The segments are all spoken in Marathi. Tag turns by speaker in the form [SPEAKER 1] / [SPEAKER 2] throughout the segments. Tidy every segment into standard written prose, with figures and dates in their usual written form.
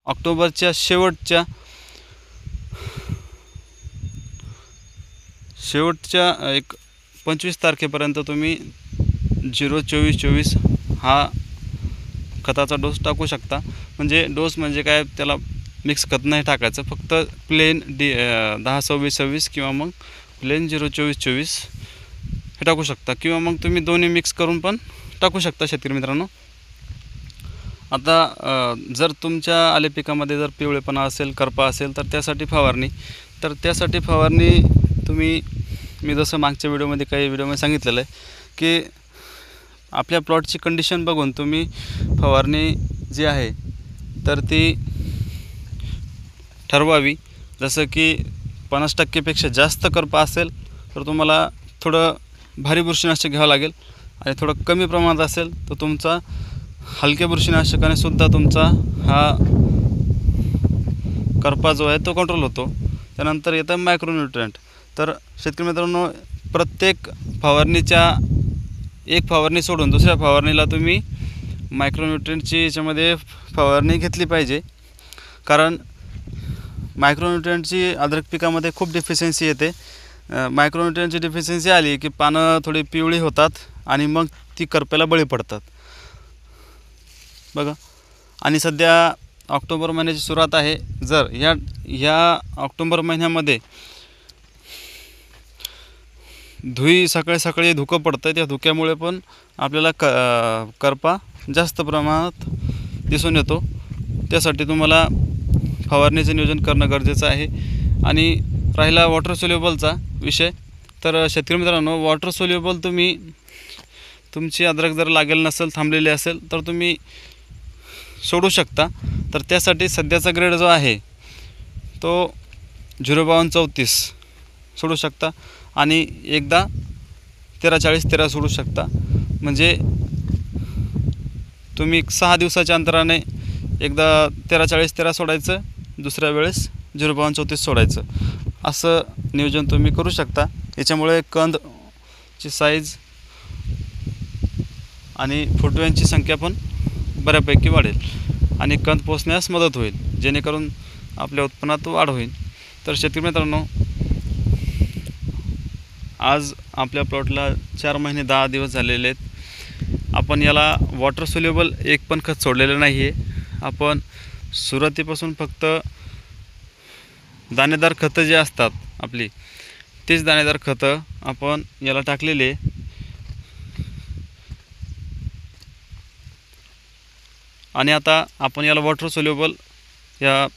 [SPEAKER 1] ऑक्टोबरच्या शेवटच्या एक 25 तारखेपर्यंत तुम्ही 0-24-24 हा खताचा डोस टाकू शकता। म्हणजे डोस म्हणजे काय, त्याला मिक्स खत नाही टाकायचं, फक्त प्लेन 10-26-26 किंवा मग प्लेन 0-24-24 हे टाकू शकता, किंवा मग तुम्ही दोन्ही मिक्स करून पण टाकू शकता शेतकरी मित्रांनो। आता जर तुमच्या आले पिकामध्ये जर पिवळेपणा असेल, करपा असेल, तर त्यासाठी फवारणी तुम्ही, मी जसं मागच्या व्हिडिओमध्ये काही व्हिडिओमध्ये सांगितलेलं आहे की आपल्या प्लॉटची कंडिशन बघून तुम्ही फवारणी जी आहे तर ती ठरवावी। जसं की 50% पेक्षा जास्त करपा असेल तर तुम्हाला थोडं भारी बुरशीनाशक घ्यावं लागेल, आणि थोडं कमी प्रमाणात असेल तर तुमचा हलक्या बुरशीनाशकाने सुद्धा तुमचा हा करपा जो आहे तो कंट्रोल होतो। त्यानंतर येतं मायक्रोन्यूट्रिएंट। तर शेतकरी मित्रांनो, प्रत्येक एक फवारणी सोडून दुसऱ्या फवारणीला तुम्ही मायक्रोन्यूट्रिएंटची याच्यामध्ये फवारणी घेतली पाहिजे, कारण मायक्रोन्यूट्रिएंटची अद्रक पिकामध्ये खूप डिफिशियन्सी येते। मायक्रोन्यूट्रिएंटची डिफिशियन्सी आली की पानं थोडी पिवळी होतात आणि मग ती करप्याला बळी पडतात बघा। आणि सध्या ऑक्टोबर महिन्याची सुरुवात आहे, जर ह्या ऑक्टोबर महिन्यामध्ये सकाळी धुकं पडतं, त्या धुक्यामुळे पण आपल्याला करपा जास्त प्रमाणात दिसून येतो। त्यासाठी तुम्हाला फवारणीचं नियोजन करणं गरजेचं आहे। आणि राहिला वॉटर सोल्युबलचा विषय, तर शेतकरी मित्रांनो, वॉटर सोल्युबल तुमची अद्रक जर लागेल नसेल, थांबलेली असेल, तर तुम्ही सोडू शकता। तर त्यासाठी सध्याचा ग्रेड जो आहे तो 052-34 सोडू शकता, आणि एकदा 13-40-13 सोडू शकता। म्हणजे तुम्ही 6 दिवसाच्या अंतराने एकदा 13-40-13 सोडायचं, दुसऱ्या वेळेस 052-34 सोडायचं, असं नियोजन तुम्ही करू शकता। याच्यामुळे कंदची साईज आणि फुटव्यांची संख्या पण बऱ्यापैकी वाढेल आणि कंद पोचण्यास मदत होईल, जेणेकरून आपल्या उत्पन्नात वाढ होईल। तर शेतकरी मित्रांनो, आज आपल्या प्लॉटला 4 महिने 10 दिवस झालेले आहेत। आपण याला वॉटर सोल्युबल एक पण खत सोडलेलं नाही आहे। आपण सुरुवातीपासून फक्त दाणेदार खतं जे असतात आपली, तेच दाणेदार खतं आपण याला टाकलेले। आणि आता आपण याला वॉटर सोल्युबल या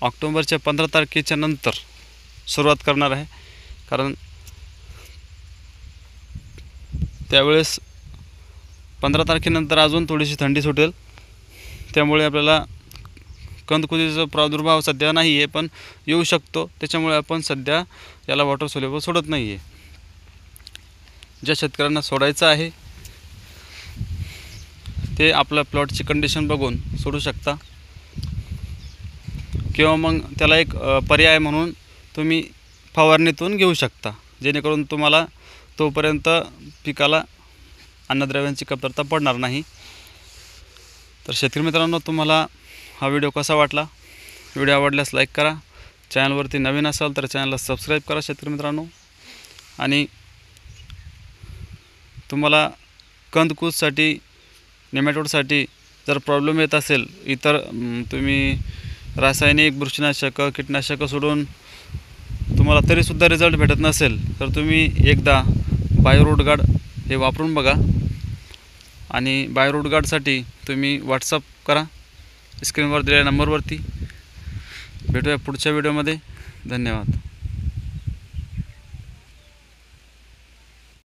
[SPEAKER 1] ऑक्टोबरच्या 15 तारखेच्या नंतर सुरुवात करणार आहे, कारण त्यावेळेस 15 तारखेनंतर अजून थोडीशी थंडी सुटेल, त्यामुळे आपल्याला कंदकुजीचा प्रादुर्भाव सध्या नाही आहे, पण येऊ शकतो। त्याच्यामुळे आपण सध्या याला वॉटर सोल्युबल सोडत नाही आहे। ज्या शेतकऱ्यांना सोडायचं आहे ते आपल्या प्लॉटची कंडिशन बघून सोडू शकता, किंवा मग त्याला एक पर्याय म्हणून तुम्ही फवारणीतून घेऊ शकता, जेणेकरून तुम्हाला तोपर्यंत पिकाला अन्नद्रव्यांची कमतरता पडणार नाही। तर शेतकरी मित्रांनो, तुम्हाला हा व्हिडिओ कसा वाटला? व्हिडिओ आवडल्यास लाईक करा, चॅनलवरती नवीन असाल तर चॅनलला सबस्क्राईब करा शेतकरी मित्रांनो। आणि तुम्हाला कंदकुजसाठी, नेमॅटोडसाठी जर प्रॉब्लेम येत असेल, इतर तुम्ही रासायनिक बुरशीनाशकं, कीटकनाशकं सोडून तुम्हाला तरीसुद्धा रिझल्ट भेटत नसेल, तर तुम्ही एकदा बायोरूट गार्ड हे वापरून बघा। आणि बायोरूट गार्डसाठी तुम्ही व्हॉट्सअप करा स्क्रीनवर दिलेल्या नंबरवरती। भेटूया पुढच्या व्हिडिओमध्ये। धन्यवाद।